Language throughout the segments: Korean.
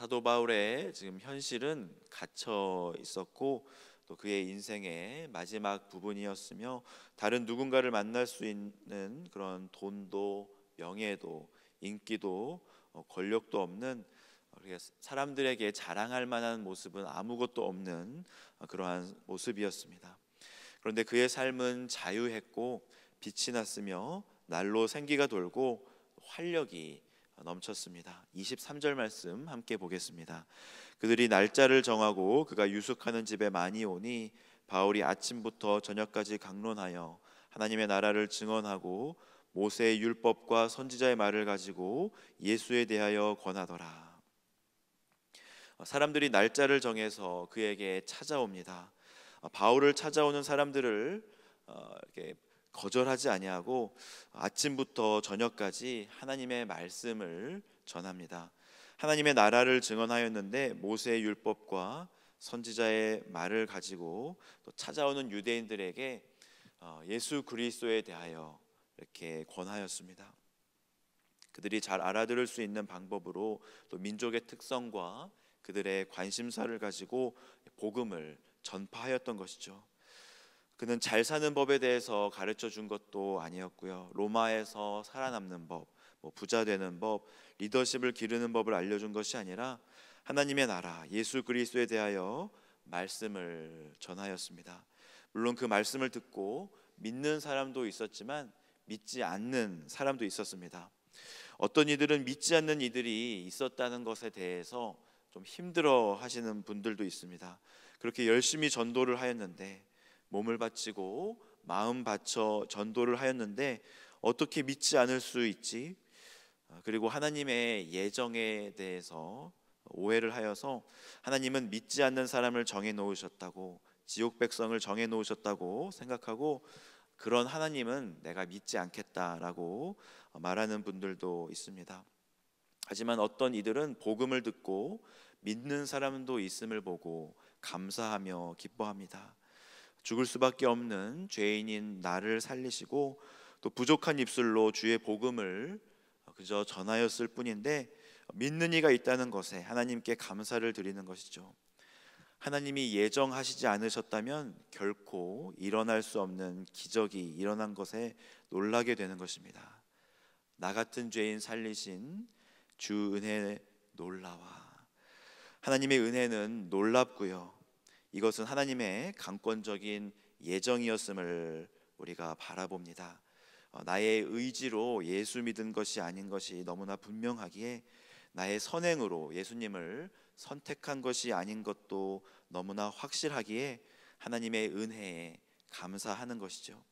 사도 바울의 지금 현실은 갇혀 있었고 또 그의 인생의 마지막 부분이었으며 다른 누군가를 만날 수 있는 그런 돈도 명예도 인기도 권력도 없는 사람들에게 자랑할 만한 모습은 아무것도 없는 그러한 모습이었습니다. 그런데 그의 삶은 자유했고 빛이 났으며 날로 생기가 돌고 활력이 넘쳤습니다. 23절 말씀 함께 보겠습니다. 그들이 날짜를 정하고 그가 유숙하는 집에 많이 오니 바울이 아침부터 저녁까지 강론하여 하나님의 나라를 증언하고 모세의 율법과 선지자의 말을 가지고 예수에 대하여 권하더라. 사람들이 날짜를 정해서 그에게 찾아옵니다. 바울을 찾아오는 사람들을 이렇게 거절하지 아니하고 아침부터 저녁까지 하나님의 말씀을 전합니다. 하나님의 나라를 증언하였는데 모세의 율법과 선지자의 말을 가지고 또 찾아오는 유대인들에게 예수 그리스도에 대하여 이렇게 권하였습니다. 그들이 잘 알아들을 수 있는 방법으로 또 민족의 특성과 그들의 관심사를 가지고 복음을 전파하였던 것이죠. 그는 잘 사는 법에 대해서 가르쳐 준 것도 아니었고요. 로마에서 살아남는 법, 부자 되는 법, 리더십을 기르는 법을 알려준 것이 아니라 하나님의 나라, 예수 그리스도에 대하여 말씀을 전하였습니다. 물론 그 말씀을 듣고 믿는 사람도 있었지만 믿지 않는 사람도 있었습니다. 어떤 이들은 믿지 않는 이들이 있었다는 것에 대해서 좀 힘들어 하시는 분들도 있습니다. 그렇게 열심히 전도를 하였는데 몸을 바치고 마음 바쳐 전도를 하였는데 어떻게 믿지 않을 수 있지? 그리고 하나님의 예정에 대해서 오해를 하여서 하나님은 믿지 않는 사람을 정해 놓으셨다고, 지옥 백성을 정해 놓으셨다고 생각하고 그런 하나님은 내가 믿지 않겠다라고 말하는 분들도 있습니다. 하지만 어떤 이들은 복음을 듣고 믿는 사람도 있음을 보고 감사하며 기뻐합니다. 죽을 수밖에 없는 죄인인 나를 살리시고 또 부족한 입술로 주의 복음을 그저 전하였을 뿐인데 믿는 이가 있다는 것에 하나님께 감사를 드리는 것이죠. 하나님이 예정하시지 않으셨다면 결코 일어날 수 없는 기적이 일어난 것에 놀라게 되는 것입니다. 나 같은 죄인 살리신 주 은혜 놀라와. 하나님의 은혜는 놀랍고요. 이것은 하나님의 강권적인 예정이었음을 우리가 바라봅니다. 나의 의지로 예수 믿은 것이 아닌 것이 너무나 분명하기에 나의 선행으로 예수님을 선택한 것이 아닌 것도 너무나 확실하기에 하나님의 은혜에 감사하는 것이죠.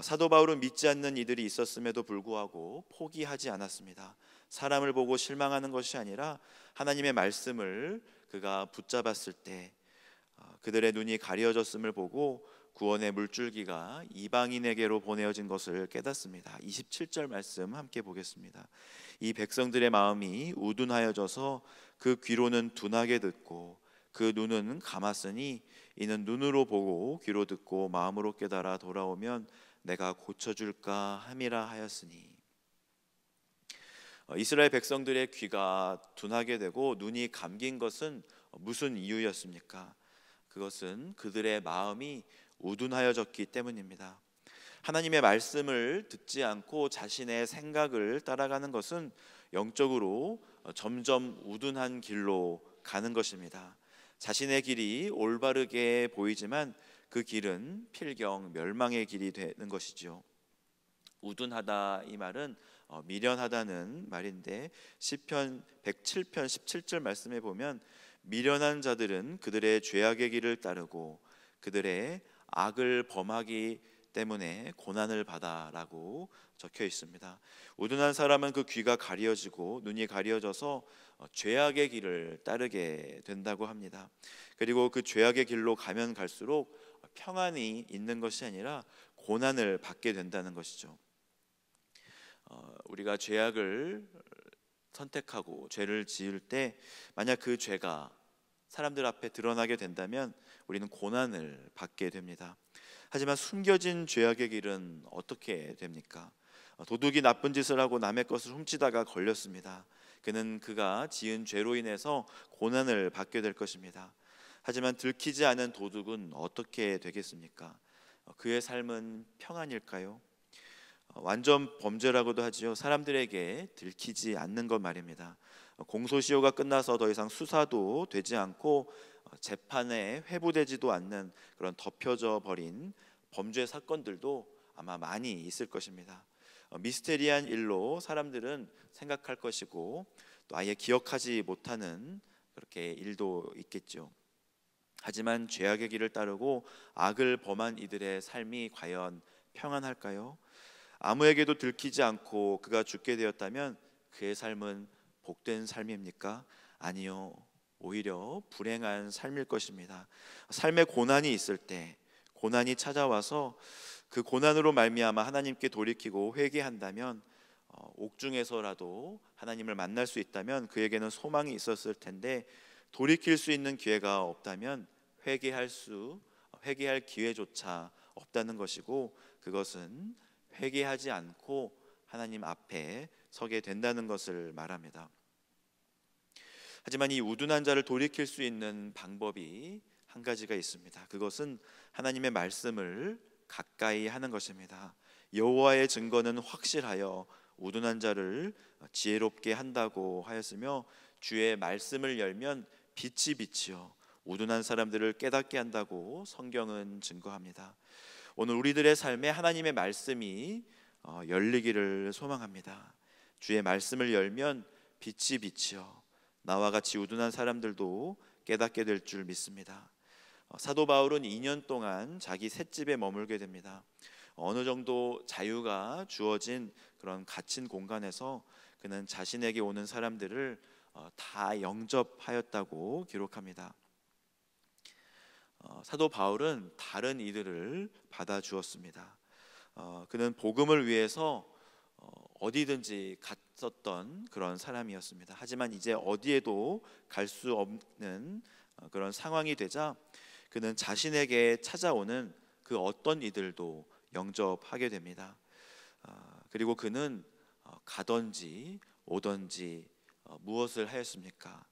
사도 바울은 믿지 않는 이들이 있었음에도 불구하고 포기하지 않았습니다. 사람을 보고 실망하는 것이 아니라 하나님의 말씀을 그가 붙잡았을 때 그들의 눈이 가려졌음을 보고 구원의 물줄기가 이방인에게로 보내어진 것을 깨닫습니다. 27절 말씀 함께 보겠습니다. 이 백성들의 마음이 우둔하여져서 그 귀로는 둔하게 듣고 그 눈은 감았으니 이는 눈으로 보고 귀로 듣고 마음으로 깨달아 돌아오면 내가 고쳐줄까 함이라 하였으니. 이스라엘 백성들의 귀가 둔하게 되고 눈이 감긴 것은 무슨 이유였습니까? 그것은 그들의 마음이 우둔하여졌기 때문입니다. 하나님의 말씀을 듣지 않고 자신의 생각을 따라가는 것은 영적으로 점점 우둔한 길로 가는 것입니다. 자신의 길이 올바르게 보이지만 그 길은 필경 멸망의 길이 되는 것이죠. 우둔하다 이 말은 미련하다는 말인데 시편 107편 17절 말씀에 보면 미련한 자들은 그들의 죄악의 길을 따르고 그들의 악을 범하기 때문에 고난을 받아라고 적혀 있습니다. 우둔한 사람은 그 귀가 가려지고 눈이 가려져서 죄악의 길을 따르게 된다고 합니다. 그리고 그 죄악의 길로 가면 갈수록 평안이 있는 것이 아니라 고난을 받게 된다는 것이죠. 우리가 죄악을 선택하고 죄를 지을 때 만약 그 죄가 사람들 앞에 드러나게 된다면 우리는 고난을 받게 됩니다. 하지만 숨겨진 죄악의 길은 어떻게 됩니까? 도둑이 나쁜 짓을 하고 남의 것을 훔치다가 걸렸습니다. 그는 그가 지은 죄로 인해서 고난을 받게 될 것입니다. 하지만 들키지 않은 도둑은 어떻게 되겠습니까? 그의 삶은 평안일까요? 완전 범죄라고도 하지요. 사람들에게 들키지 않는 것 말입니다. 공소시효가 끝나서 더 이상 수사도 되지 않고 재판에 회부되지도 않는 그런 덮여져 버린 범죄 사건들도 아마 많이 있을 것입니다. 미스테리한 일로 사람들은 생각할 것이고 또 아예 기억하지 못하는 그렇게 일도 있겠죠. 하지만 죄악의 길을 따르고 악을 범한 이들의 삶이 과연 평안할까요? 아무에게도 들키지 않고 그가 죽게 되었다면 그의 삶은 복된 삶입니까? 아니요. 오히려 불행한 삶일 것입니다. 삶에 고난이 있을 때, 고난이 찾아와서 그 고난으로 말미암아 하나님께 돌이키고 회개한다면, 옥중에서라도 하나님을 만날 수 있다면 그에게는 소망이 있었을 텐데, 돌이킬 수 있는 기회가 없다면 회개할 기회조차 없다는 것이고, 그것은 회개하지 않고 하나님 앞에 서게 된다는 것을 말합니다. 하지만 이 우둔한 자를 돌이킬 수 있는 방법이 한 가지가 있습니다. 그것은 하나님의 말씀을 가까이 하는 것입니다. 여호와의 증거는 확실하여 우둔한 자를 지혜롭게 한다고 하였으며, 주의 말씀을 열면 빛이 비치어 우둔한 사람들을 깨닫게 한다고 성경은 증거합니다. 오늘 우리들의 삶에 하나님의 말씀이 열리기를 소망합니다. 주의 말씀을 열면 빛이 비치어 나와 같이 우둔한 사람들도 깨닫게 될 줄 믿습니다. 사도 바울은 2년 동안 자기 셋집에 머물게 됩니다. 어느 정도 자유가 주어진 그런 갇힌 공간에서 그는 자신에게 오는 사람들을 다 영접하였다고 기록합니다. 사도 바울은 다른 이들을 받아주었습니다. 그는 복음을 위해서 어디든지 갔었던 그런 사람이었습니다. 하지만 이제 어디에도 갈 수 없는 그런 상황이 되자 그는 자신에게 찾아오는 그 어떤 이들도 영접하게 됩니다. 그리고 그는 가든지 오든지 무엇을 하였습니까?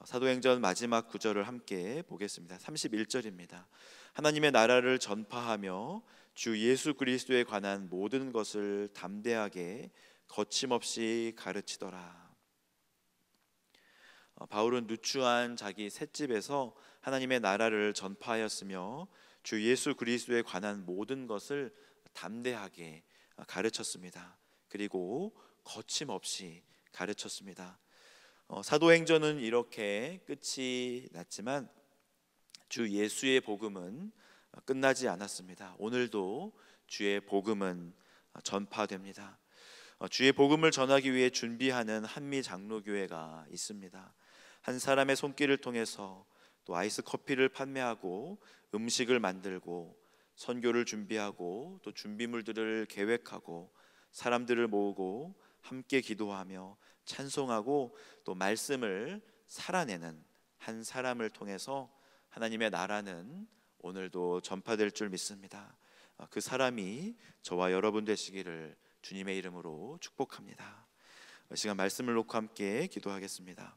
사도행전 마지막 구절을 함께 보겠습니다. 31절입니다. 하나님의 나라를 전파하며 주 예수 그리스도에 관한 모든 것을 담대하게 거침없이 가르치더라. 바울은 누추한 자기 셋집에서 하나님의 나라를 전파하였으며 주 예수 그리스도에 관한 모든 것을 담대하게 가르쳤습니다. 그리고 거침없이 가르쳤습니다. 사도행전은 이렇게 끝이 났지만 주 예수의 복음은 끝나지 않았습니다. 오늘도 주의 복음은 전파됩니다. 주의 복음을 전하기 위해 준비하는 한미 장로교회가 있습니다. 한 사람의 손길을 통해서 또 아이스 커피를 판매하고 음식을 만들고 선교를 준비하고 또 준비물들을 계획하고 사람들을 모으고 함께 기도하며 찬송하고 또 말씀을 살아내는 한 사람을 통해서 하나님의 나라는 오늘도 전파될 줄 믿습니다. 그 사람이 저와 여러분 되시기를 주님의 이름으로 축복합니다. 이 시간 말씀을 놓고 함께 기도하겠습니다.